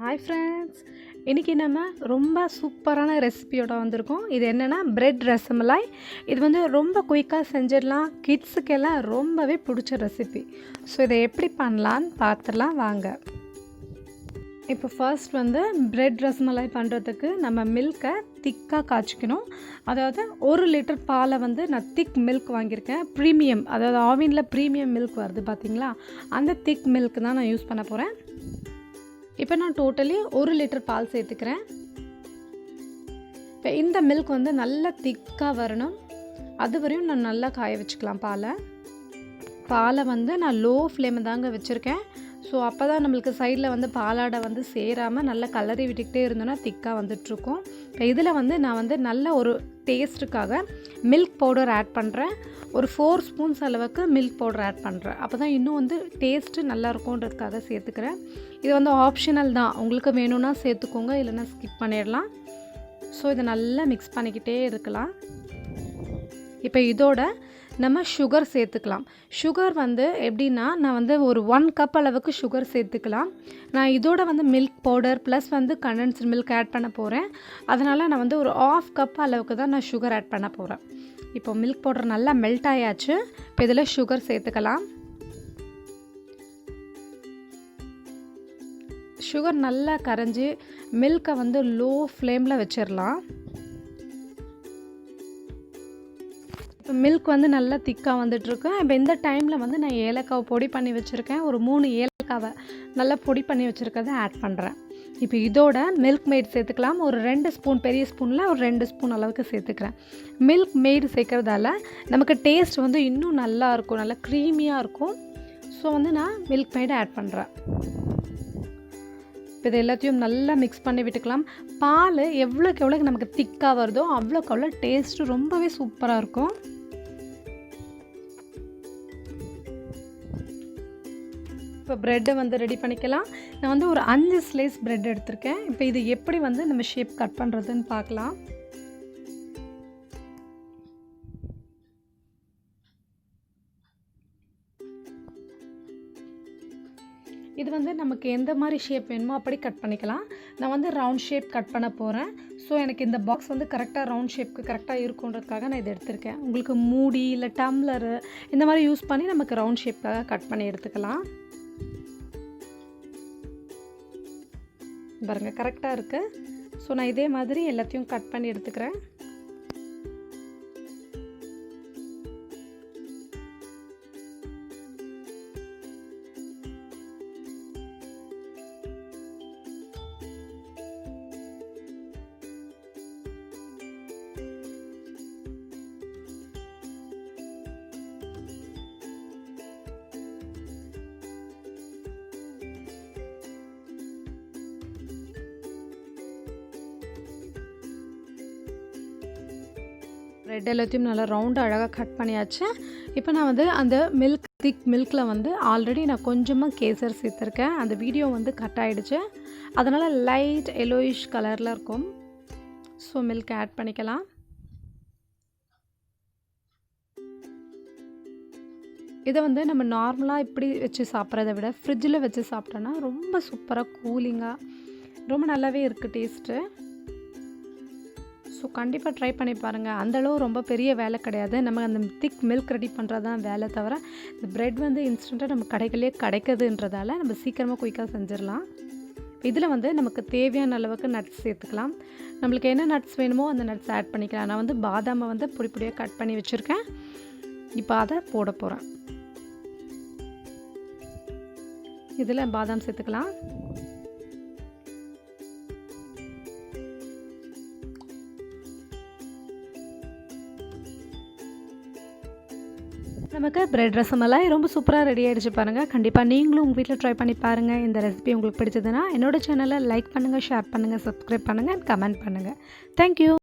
Hi friends, இன்றைக்கி நம்ம ரொம்ப சூப்பரான ரெசிபியோட வந்திருக்கோம். இது என்னென்னா பிரெட் ரசமலாய். இது வந்து ரொம்ப குயிக்காக செஞ்சிடலாம், கிட்ஸுக்கெல்லாம் ரொம்பவே பிடிச்ச ரெசிபி. ஸோ இதை எப்படி பண்ணலான்னு பார்த்துடலாம் வாங்க. இப்போ ஃபர்ஸ்ட் வந்து பிரெட் ரசமலாய் பண்ணுறதுக்கு நம்ம மில்கை திக்காக காய்ச்சிக்கணும். அதாவது 1 லிட்டர் பாலை வந்து நான் திக் மில்க் வாங்கியிருக்கேன். ப்ரீமியம், அதாவது ஆவினில் ப்ரீமியம் மில்க் வருது பார்த்தீங்களா, அந்த திக் மில்க் தான் நான் யூஸ் பண்ண போகிறேன். இப்போ நான் டோட்டலி 1 லிட்டர் பால் சேர்த்துக்கிறேன். இப்போ இந்த மில்க் வந்து நல்லா திக்காக வரணும், அது வரையும் நான் நல்லா காய வச்சுக்கலாம். பாலை வந்து நான் லோ ஃப்ளேம் தாங்க வச்சுருக்கேன். ஸோ அப்போ தான் நம்மளுக்கு சைடில் வந்து பாலாடை வந்து சேராமல் நல்லா கலரி விட்டுக்கிட்டே இருந்தோன்னா திக்காக வந்துட்டுருக்கோம். இப்போ இதில் வந்து நான் வந்து நல்ல ஒரு டேஸ்ட்டுக்காக மில்க் பவுடர் ஆட் பண்ணுறேன். ஒரு 4 ஸ்பூன்ஸ் அளவுக்கு மில்க் பவுடர் ஆட் பண்ணுறேன். அப்போ தான் இன்னும் வந்து டேஸ்ட்டு நல்லா இருக்கும்ன்றதுக்காக சேர்த்துக்கிறேன். இது வந்து ஆப்ஷனல் தான், உங்களுக்கு வேணும்னா சேர்த்துக்கோங்க, இல்லைன்னா ஸ்கிப் பண்ணிடலாம். ஸோ இதை நல்லா மிக்ஸ் பண்ணிக்கிட்டே இருக்கலாம். இப்போ இதோட நம்ம சுகர் சேர்த்துக்கலாம். சுகர் வந்து எப்படின்னா, நான் வந்து ஒரு 1 கப் அளவுக்கு சுகர் சேர்த்துக்கலாம். நான் இதோட வந்து மில்க் பவுடர் ப்ளஸ் வந்து கண்டென்ஸ்டு மில்க் ஆட் பண்ண போகிறேன். அதனால் நான் வந்து ஒரு 1/2 கப் அளவுக்கு தான் நான் சுகர் ஆட் பண்ண போகிறேன். இப்போ மில்க் பவுடர் நல்லா மெல்ட் ஆயாச்சு. இப்போ இதில் சுகர் சேர்த்துக்கலாம். சுகர் நல்லா கரைஞ்சி மில்கை வந்து லோ ஃப்ளேமில் வச்சிடலாம். இப்போ மில்க் வந்து நல்லா திக்காக வந்துட்டுருக்கு. இப்போ இந்த டைமில் வந்து நான் ஏலக்காவை பொடி பண்ணி வச்சுருக்கேன். ஒரு 3 ஏலக்காவை நல்லா பொடி பண்ணி வச்சுருக்கதை ஆட் பண்ணுறேன். இப்போ இதோட மில்க் மெய்ட் சேர்த்துக்கலாம். ஒரு 2 ஸ்பூன், பெரிய ஸ்பூனில் ஒரு 2 ஸ்பூன் அளவுக்கு சேர்த்துக்கிறேன். மில்க் மெய்டு சேர்க்குறதால நமக்கு டேஸ்ட் வந்து இன்னும் நல்லா இருக்கும், நல்லா க்ரீமியாக இருக்கும். ஸோ வந்து நான் மில்க் மெய்டு ஆட் பண்ணுறேன். இப்போ இது எல்லாத்தையும் நல்லா மிக்ஸ் பண்ணி விட்டுக்கலாம். பால் எவ்வளோக்கு எவ்வளோக்கு நமக்கு திக்காக வருதோ அவ்வளோக்கு அவ்வளோ டேஸ்ட்டு ரொம்பவே சூப்பராக இருக்கும். இப்போ ப்ரெட்டை வந்து ரெடி பண்ணிக்கலாம். நான் வந்து ஒரு 5 ஸ்லைஸ் ப்ரெட் எடுத்திருக்கேன். இப்போ இது எப்படி வந்து நம்ம ஷேப் கட் பண்ணுறதுன்னு பார்க்கலாம். இது வந்து நமக்கு எந்த மாதிரி ஷேப் வேணுமோ அப்படி கட் பண்ணிக்கலாம். நான் வந்து ரவுண்ட் ஷேப் கட் பண்ண போகிறேன். ஸோ எனக்கு இந்த பாக்ஸ் வந்து கரெக்டாக ரவுண்ட் ஷேப்க்கு கரெக்டாக இருக்குன்றதுக்காக நான் இதை எடுத்திருக்கேன். உங்களுக்கு மூடி இல்லை டம்ளரு இந்த மாதிரி யூஸ் பண்ணி நமக்கு ரவுண்ட் ஷேப்க்காக கட் பண்ணி எடுத்துக்கலாம். பாருங்கள், கரெக்டாக இருக்குது. ஸோ நான் இதே மாதிரி எல்லாத்தையும் கட் பண்ணி எடுத்துக்கிறேன். ப்ரெட் எல்லாத்தையும் நல்லா ரவுண்டாக அழகாக கட் பண்ணியாச்சு. இப்போ நான் வந்து அந்த திக் மில்கில் வந்து ஆல்ரெடி நான் கொஞ்சமாக கேசர் சேர்த்துருக்கேன். அந்த வீடியோ வந்து கட் ஆகிடுச்சு, அதனால் லைட் எல்லோயிஷ் கலரில் இருக்கும். ஸோ மில்க் ஆட் பண்ணிக்கலாம். இதை வந்து நம்ம நார்மலாக இப்படி வச்சு சாப்பிட்றத விட ஃப்ரிட்ஜில் வச்சு சாப்பிட்டோன்னா ரொம்ப சூப்பராக கூலிங்காக ரொம்ப நல்லாவே இருக்குது டேஸ்ட்டு. ஸோ கண்டிப்பாக ட்ரை பண்ணி பாருங்கள். அந்தளவு ரொம்ப பெரிய வேலை கிடையாது, நம்ம அந்த திக் மில்க் ரெடி பண்ணுறது தான் வேலை. தவிர இந்த ப்ரெட் வந்து இன்ஸ்டண்ட்டாக நம்ம கடைகளே கிடைக்குதுன்றதால நம்ம சீக்கிரமாக குயிக்காக செஞ்சிடலாம். இதில் வந்து நமக்கு தேவையான அளவுக்கு நட்ஸ் சேர்த்துக்கலாம். நம்மளுக்கு என்ன நட்ஸ் வேணுமோ அந்த நட்ஸ் ஆட் பண்ணிக்கலாம். நான் வந்து பாதாமை வந்து பொடி பொடியாக கட் பண்ணி வச்சுருக்கேன். இப்போ அதை போட போகிறேன். இதில் பாதாம் சேர்த்துக்கலாம். நமக்கு பிரெட் ரசமலாய் ரொம்ப சூப்பராக ரெடி ஆகிடுச்சு பாருங்கள். கண்டிப்பாக நீங்களும் உங்கள் வீட்டில் ட்ரை பண்ணி பாருங்கள். இந்த ரெசிபி உங்களுக்கு பிடிச்சதுன்னா என்னோடய சேனலை லைக் பண்ணுங்கள், ஷேர் பண்ணுங்கள், சப்ஸ்கிரைப் பண்ணுங்கள், கமெண்ட் பண்ணுங்கள். தேங்க்யூ.